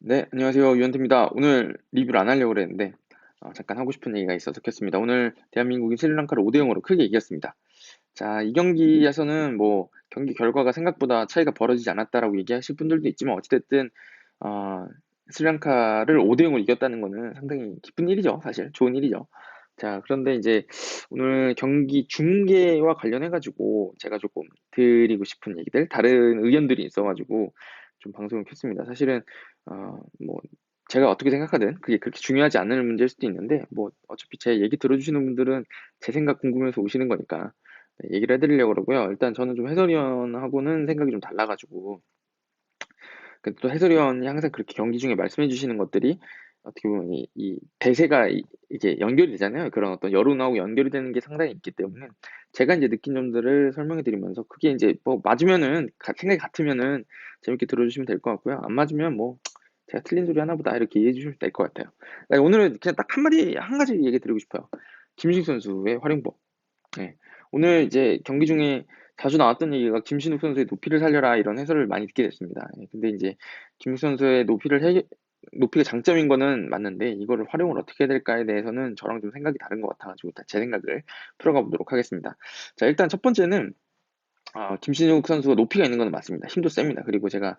네, 안녕하세요. 유현태입니다. 오늘 리뷰를 안 하려고 그랬는데, 잠깐 하고 싶은 얘기가 있어서 켰습니다. 오늘 대한민국이 스리랑카를 5대 0으로 크게 이겼습니다. 자, 이 경기에서는 뭐, 경기 결과가 생각보다 차이가 벌어지지 않았다라고 얘기하실 분들도 있지만, 어찌됐든, 어, 스리랑카를 5대 0으로 이겼다는 거는 상당히 기쁜 일이죠. 사실. 좋은 일이죠. 자, 그런데 이제 오늘 경기 중계와 관련해가지고 제가 조금 드리고 싶은 얘기들, 다른 의견들이 있어가지고 좀 방송을 켰습니다. 사실은, 뭐, 제가 어떻게 생각하든 그게 그렇게 중요하지 않은 문제일 수도 있는데, 뭐, 어차피 제 얘기 들어주시는 분들은 제 생각 궁금해서 오시는 거니까 네, 얘기를 해드리려고 그러고요. 일단 저는 좀 해설위원하고는 생각이 좀 달라가지고, 또 해설위원이 항상 그렇게 경기 중에 말씀해 주시는 것들이 어떻게 보면 이 대세가 이게 연결이 되잖아요. 그런 어떤 여론하고 연결이 되는 게 상당히 있기 때문에 제가 이제 느낀 점들을 설명해 드리면서 그게 이제 뭐 맞으면은 생각이 같으면은 재밌게 들어주시면 될 것 같고요. 안 맞으면 뭐 제가 틀린 소리 하나 보다 이렇게 이해해 주시면 될 것 같아요. 오늘은 그냥 딱 한마디 한 가지 얘기 드리고 싶어요. 김신욱 선수의 활용법. 네. 오늘 이제 경기 중에 자주 나왔던 얘기가 김신욱 선수의 높이를 살려라 이런 해설을 많이 듣게 됐습니다. 근데 이제 김신욱 선수의 높이가 장점인 거는 맞는데 이거를 활용을 어떻게 해야 될까에 대해서는 저랑 좀 생각이 다른 것 같아가지고 제 생각을 풀어가 보도록 하겠습니다. 자, 일단 첫 번째는 김신욱 선수가 높이가 있는 건 맞습니다. 힘도 셉니다. 그리고 제가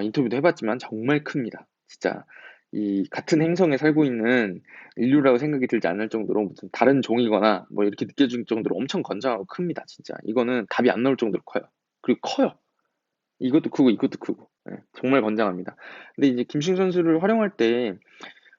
인터뷰도 해봤지만 정말 큽니다. 진짜 이 같은 행성에 살고 있는 인류라고 생각이 들지 않을 정도로 무슨 다른 종이거나 뭐 이렇게 느껴질 정도로 엄청 건장하고 큽니다. 진짜 이거는 답이 안 나올 정도로 커요. 그리고 커요. 이것도 크고 이것도 크고 네, 정말 건장합니다. 근데 이제 김신욱 선수를 활용할 때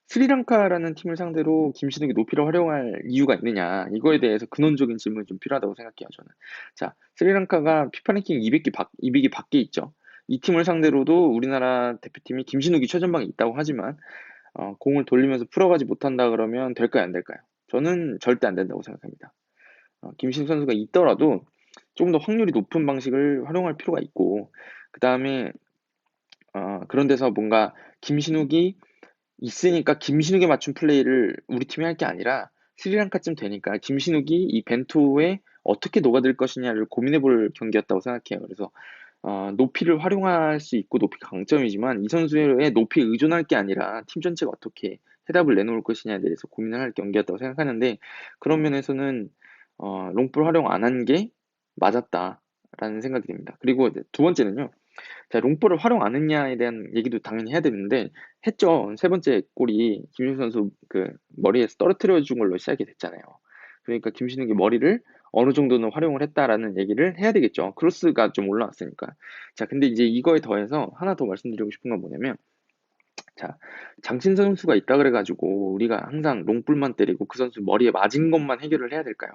스리랑카라는 팀을 상대로 김신욱이 높이를 활용할 이유가 있느냐 이거에 대해서 근원적인 질문이 좀 필요하다고 생각해요. 저는. 자, 스리랑카가 피파 랭킹 200위 밖에 있죠. 이 팀을 상대로도 우리나라 대표팀이 김신욱이 최전방에 있다고 하지만 공을 돌리면서 풀어가지 못한다 그러면 될까요, 안 될까요? 저는 절대 안 된다고 생각합니다. 김신욱 선수가 있더라도 조금 더 확률이 높은 방식을 활용할 필요가 있고, 그 다음에 그런 데서 뭔가 김신욱이 있으니까 김신욱에 맞춘 플레이를 우리 팀이 할 게 아니라 스리랑카쯤 되니까 김신욱이 이 벤투에 어떻게 녹아들 것이냐를 고민해 볼 경기였다고 생각해요. 그래서 높이를 활용할 수 있고 높이가 강점이지만 이 선수의 높이에 의존할 게 아니라 팀 전체가 어떻게 해답을 내놓을 것이냐에 대해서 고민을 할 경기였다고 생각하는데 그런 면에서는 롱볼 활용 안 한 게 맞았다라는 생각이 듭니다. 그리고 이제 두 번째는요. 자, 롱볼을 활용 안 했냐에 대한 얘기도 당연히 해야 되는데 했죠. 세 번째 골이 김신욱 선수 그 머리에서 떨어뜨려 준 걸로 시작이 됐잖아요. 그러니까 김신욱이 머리를 어느 정도는 활용을 했다라는 얘기를 해야 되겠죠. 크로스가 좀 올라왔으니까. 자, 근데 이제 이거에 더해서 하나 더 말씀드리고 싶은 건 뭐냐면 자, 장신 선수가 있다 그래가지고 우리가 항상 롱볼만 때리고 그 선수 머리에 맞은 것만 해결을 해야 될까요?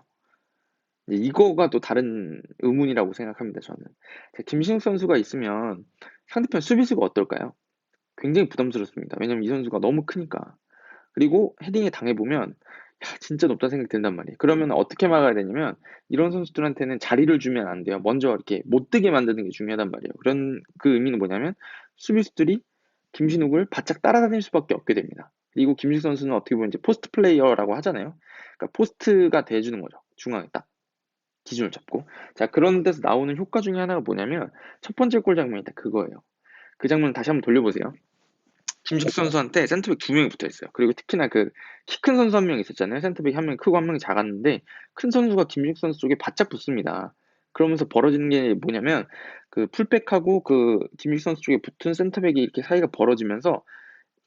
이제 이거가 또 다른 의문이라고 생각합니다, 저는. 자, 김신욱 선수가 있으면 상대편 수비수가 어떨까요? 굉장히 부담스럽습니다. 왜냐면 이 선수가 너무 크니까. 그리고 헤딩에 당해보면, 야, 진짜 높다 생각이 든단 말이에요. 그러면 어떻게 막아야 되냐면, 이런 선수들한테는 자리를 주면 안 돼요. 먼저 이렇게 못 뜨게 만드는 게 중요하단 말이에요. 그런, 그 의미는 뭐냐면, 수비수들이 김신욱을 바짝 따라다닐 수밖에 없게 됩니다. 그리고 김신욱 선수는 어떻게 보면 이제 포스트 플레이어라고 하잖아요. 그러니까 포스트가 돼주는 거죠. 중앙에 딱. 기준을 잡고. 자, 그런 데서 나오는 효과 중에 하나가 뭐냐면, 첫 번째 골 장면이 딱 그거예요. 그 장면 다시 한번 돌려보세요. 김식 선수한테 센터백 두 명이 붙어 있어요. 그리고 특히나 그 키 큰 선수 한 명 있었잖아요. 센터백이 한 명이 크고 한 명이 작았는데, 큰 선수가 김식 선수 쪽에 바짝 붙습니다. 그러면서 벌어지는 게 뭐냐면, 그 풀백하고 그 김식 선수 쪽에 붙은 센터백이 이렇게 사이가 벌어지면서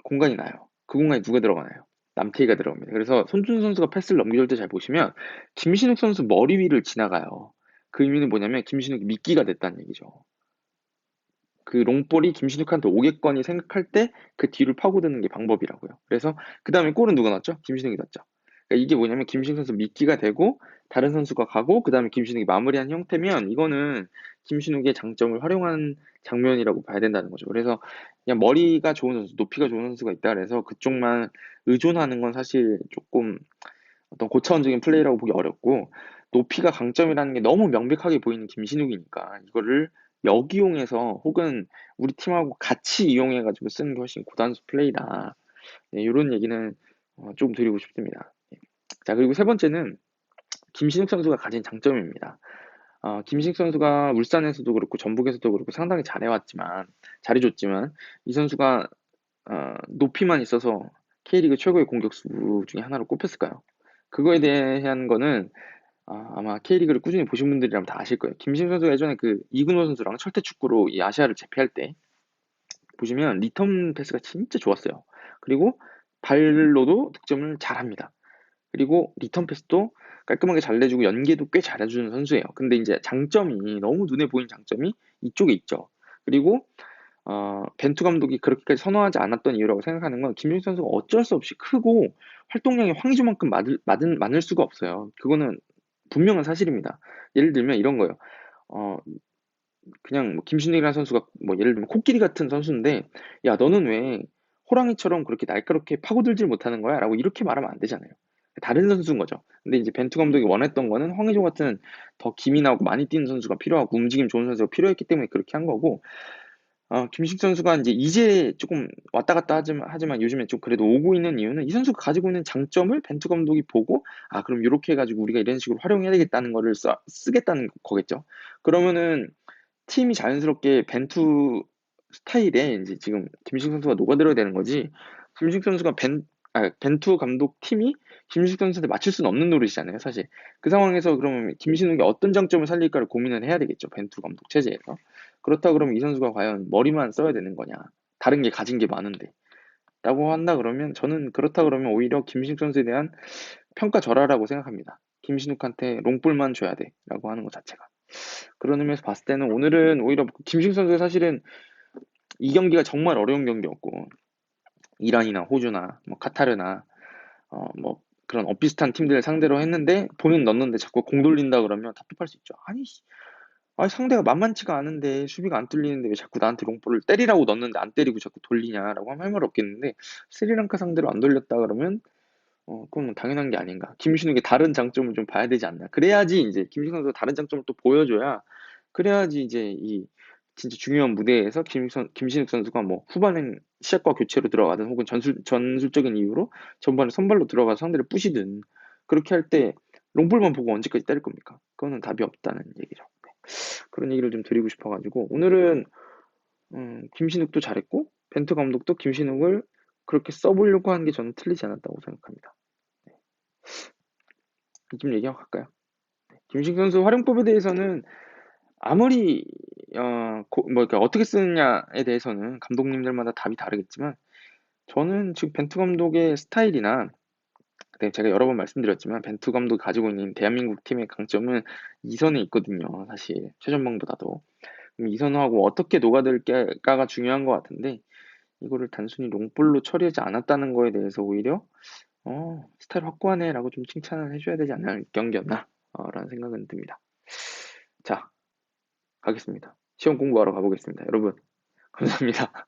공간이 나요. 그 공간에 누가 들어가나요? 남태희가 들어갑니다. 그래서 손준수 선수가 패스를 넘겨줄 때 잘 보시면 김신욱 선수 머리 위를 지나가요. 그 의미는 뭐냐면 김신욱이 미끼가 됐다는 얘기죠. 그 롱볼이 김신욱한테 오겠거니 생각할 때 그 뒤를 파고드는 게 방법이라고요. 그래서 그 다음에 골은 누가 넣었죠? 김신욱이 넣었죠. 그러니까 이게 뭐냐면 김신욱 선수 미끼가 되고 다른 선수가 가고 그 다음에 김신욱이 마무리한 형태면 이거는 김신욱의 장점을 활용한 장면이라고 봐야 된다는 거죠. 그래서 그냥 머리가 좋은 선수, 높이가 좋은 선수가 있다 그래서 그쪽만 의존하는 건 사실 조금 어떤 고차원적인 플레이라고 보기 어렵고 높이가 강점이라는 게 너무 명백하게 보이는 김신욱이니까 이거를 역이용해서 혹은 우리 팀하고 같이 이용해가지고 쓰는 게 훨씬 고단수 플레이다. 네, 이런 얘기는 좀 드리고 싶습니다. 자, 그리고 세 번째는 김신욱 선수가 가진 장점입니다. 김신욱 선수가 울산에서도 그렇고 전북에서도 그렇고 상당히 잘해왔지만 잘해줬지만 이 선수가 높이만 있어서 K리그 최고의 공격수 중에 하나로 꼽혔을까요? 그거에 대한 거는 아마 K리그를 꾸준히 보신 분들이라면 다 아실 거예요. 김신욱 선수가 예전에 그 이근호 선수랑 철퇴 축구로 이 아시아를 제패할 때 보시면 리턴 패스가 진짜 좋았어요. 그리고 발로도 득점을 잘합니다. 그리고 리턴 패스도 깔끔하게 잘 내주고 연계도 꽤 잘해주는 선수예요. 근데 이제 장점이 너무 눈에 보이는 장점이 이쪽에 있죠. 그리고 벤투 감독이 그렇게까지 선호하지 않았던 이유라고 생각하는 건 김민수 선수가 어쩔 수 없이 크고 활동량이 황의조만큼 많을 수가 없어요. 그거는 분명한 사실입니다. 예를 들면 이런 거예요. 어, 그냥 뭐 김신욱이라는 선수가 뭐 예를 들면 코끼리 같은 선수인데 야 너는 왜 호랑이처럼 그렇게 날카롭게 파고들질 못하는 거야? 라고 이렇게 말하면 안 되잖아요. 다른 선수인 거죠. 근데 이제 벤투 감독이 원했던 거는 황의조 같은 더 기미 나고 많이 뛰는 선수가 필요하고 움직임 좋은 선수가 필요했기 때문에 그렇게 한 거고 김식 선수가 이제 조금 왔다 갔다 하지만 요즘에 좀 그래도 오고 있는 이유는 이 선수가 가지고 있는 장점을 벤투 감독이 보고 그럼 이렇게 해가지고 우리가 이런 식으로 활용해야 되겠다는 거를 쓰겠다는 거겠죠. 그러면은 팀이 자연스럽게 벤투 스타일에 이제 지금 김식 선수가 녹아들어야 되는 거지. 김식 선수가 벤투 감독 팀이 김식 선수한테 맞출 수는 없는 노릇이잖아요, 사실. 그 상황에서 그러면 김신욱이 어떤 장점을 살릴까를 고민을 해야 되겠죠, 벤투 감독 체제에서. 그렇다 그러면 이 선수가 과연 머리만 써야 되는 거냐? 다른 게 가진 게 많은데. 라고 한다 그러면 저는 그렇다 그러면 오히려 김신욱 선수에 대한 평가절하라고 생각합니다. 김신욱한테 롱볼만 줘야 돼라고 하는 것 자체가. 그런 의미에서 봤을 때는 오늘은 오히려 김신욱 선수가 사실은 이 경기가 정말 어려운 경기였고 이란이나 호주나 뭐 카타르나 뭐 그런 엇비슷한 팀들을 상대로 했는데 본인 넣는데 자꾸 공 돌린다 그러면 답답할 수 있죠. 아니 상대가 만만치가 않은데 수비가 안 뚫리는데 왜 자꾸 나한테 롱볼을 때리라고 넣는데 안 때리고 자꾸 돌리냐라고 하면 할 말 없겠는데 스리랑카 상대로 안 돌렸다 그러면 그건 뭐 당연한 게 아닌가. 김신욱의 다른 장점을 좀 봐야 되지 않나. 그래야지 이제 김신욱 선수가 다른 장점을 또 보여줘야 그래야지 이제 이 진짜 중요한 무대에서 김신욱 선수가 뭐 후반엔 시작과 교체로 들어가든 혹은 전술적인 이유로 전반에 선발로 들어가서 상대를 부시든 그렇게 할 때 롱볼만 보고 언제까지 때릴 겁니까? 그거는 답이 없다는 얘기죠. 네. 그런 얘기를 좀 드리고 싶어가지고 오늘은 김신욱도 잘했고 벤투 감독도 김신욱을 그렇게 써보려고 하는 게 저는 틀리지 않았다고 생각합니다. 좀 얘기하고 갈까요? 김신욱 선수 활용법에 대해서는 아무리 그러니까 어떻게 쓰느냐에 대해서는 감독님들마다 답이 다르겠지만 저는 지금 벤투 감독의 스타일이나 제가 여러 번 말씀드렸지만 벤투 감독이 가지고 있는 대한민국 팀의 강점은 이선에 있거든요. 사실 최전방보다도 이선호하고 어떻게 녹아들까가 중요한 것 같은데 이거를 단순히 롱볼로 처리하지 않았다는 거에 대해서 오히려 스타일 확고하네라고 좀 칭찬을 해줘야 되지 않나 경기였나 라는 생각은 듭니다. 자, 가겠습니다. 시험 공부하러 가보겠습니다. 여러분, 감사합니다.